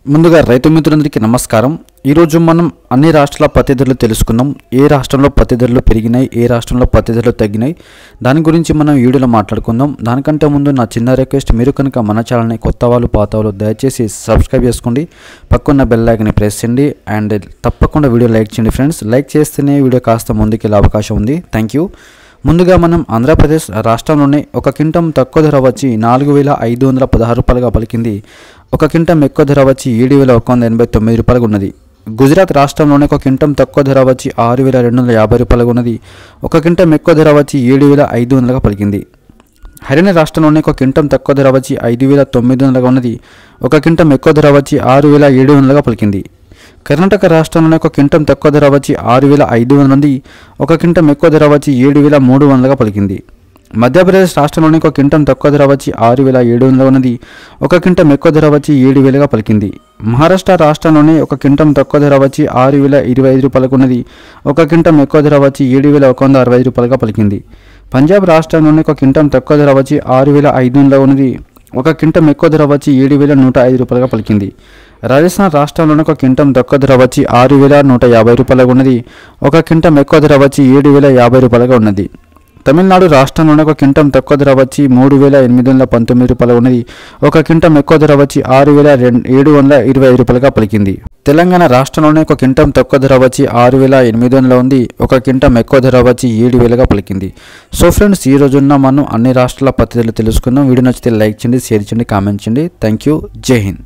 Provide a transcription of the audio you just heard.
ముందుగా రైతు మిత్రులందరికీ నమస్కారం। ఈ రోజు మనం అన్ని రాష్ట్రాల పత్తి ధరలు తెలుసుకుందాం। ఏ రాష్ట్రంలో పత్తి ధరలు పెరిగినాయి, ఏ రాష్ట్రంలో పత్తి ధరలు తగ్గినాయి, దాని గురించి మనం వీడియోలో మాట్లాడుకుందాం। దానికంటే ముందు నా చిన్న రిక్వెస్ట్, మీరు కనుక మన ఛానల్ని కొత్త వాళ్ళు పాత వాళ్ళు దయచేసి సబ్స్క్రైబ్ చేసుకోండి, పక్కన బెల్ ఐకాన్ని ప్రెస్ చేయండి అండ్ తప్పకుండా వీడియో లైక్ చేయండి ఫ్రెండ్స్। లైక్ చేస్తేనే వీడియో కాస్త ముందుకెళ్ళే అవకాశం ఉంది। Thank you. ముందుగా మనం ఆంధ్రప్రదేశ్ రాష్ట్రంలోనే ఒక క్వింటం తక్కువ ధర వచ్చి 4516 రూపాయలుగా పలికింది। ఒక క్వింటం ఎక్కువ ధర వచ్చి 7189 రూపాయలుగా ఉన్నది। గుజరాత్ రాష్ట్రంలోనే ఒక క్వింటం తక్కువ ధర వచ్చి 6250 రూపాయలుగా ఉన్నది। ఒక క్వింటం ఎక్కువ ధర వచ్చి 7500గా పలికింది। హర్యానా రాష్ట్రంలోనే ఒక క్వింటం తక్కువ ధర వచ్చి 5900గా ఉన్నది। ఒక క్వింటం ఎక్కువ ధర వచ్చి 6700గా పలికింది। కర్ణాటక రాష్ట్రంలోనే ఒక క్వింటం తక్కువ ధర వచ్చి 6500 ఉంది। ఒక క్వింటం ఎక్కువ ధర వచ్చి 7300గా పలికింది। మధ్యప్రదేశ్ రాష్ట్రంలోని ఒక క్వింటం తక్కువ ధర వచ్చి 6700 ఉన్నది। ఒక క్వింటం ఎక్కువ ధర వచ్చి 7000గా పలికింది। మహారాష్ట్ర రాష్ట్రంలోని ఒక క్వింటం తక్కువ ధర వచ్చి 6025 రూపాయలకు ఉన్నది। ఒక క్వింటం ఎక్కువ ధర వచ్చి 7165 రూపాయలుగా పలికింది। పంజాబ్ రాష్ట్రంలోని ఒక క్వింటం తక్కువ ధర వచ్చి 6500 ఉన్నది। ఒక క్వింటం ఎక్కువ ధర వచ్చి 7105 రూపాయలుగా పలికింది। రాజస్థాన్ రాష్ట్రంలోని ఒక క్వింటం తక్కువ ధర వచ్చి 6150 రూపాయలుగా ఉన్నది। ఒక క్వింటం ఎక్కువ ధర వచ్చి 7050 రూపాయలుగా ఉన్నది। తమిళనాడు రాష్ట్రంలోని ఒక క్వింటం తక్కువ ధర వచ్చి 3819 రూపాయలు ఉన్నది। ఒక క్వింటం ఎక్కువ ధర వచ్చి 6725 రూపాయలుగా పలికింది। తెలంగాణ రాష్ట్రంలోని ఒక క్వింటం తక్కువ ధర వచ్చి 6800 ఉంది। ఒక క్వింటం ఎక్కువ ధర వచ్చి 7000గా పలికింది। సో ఫ్రెండ్స్, ఈ రోజున్న మనం అన్ని రాష్ట్రాల పత్తి ధరలు తెలుసుకుందాం। వీడియో నచ్చితే లైక్ చేయండి, షేర్ చేయండి, కామెంట్ చేయండి। Thank you. జై హింద్।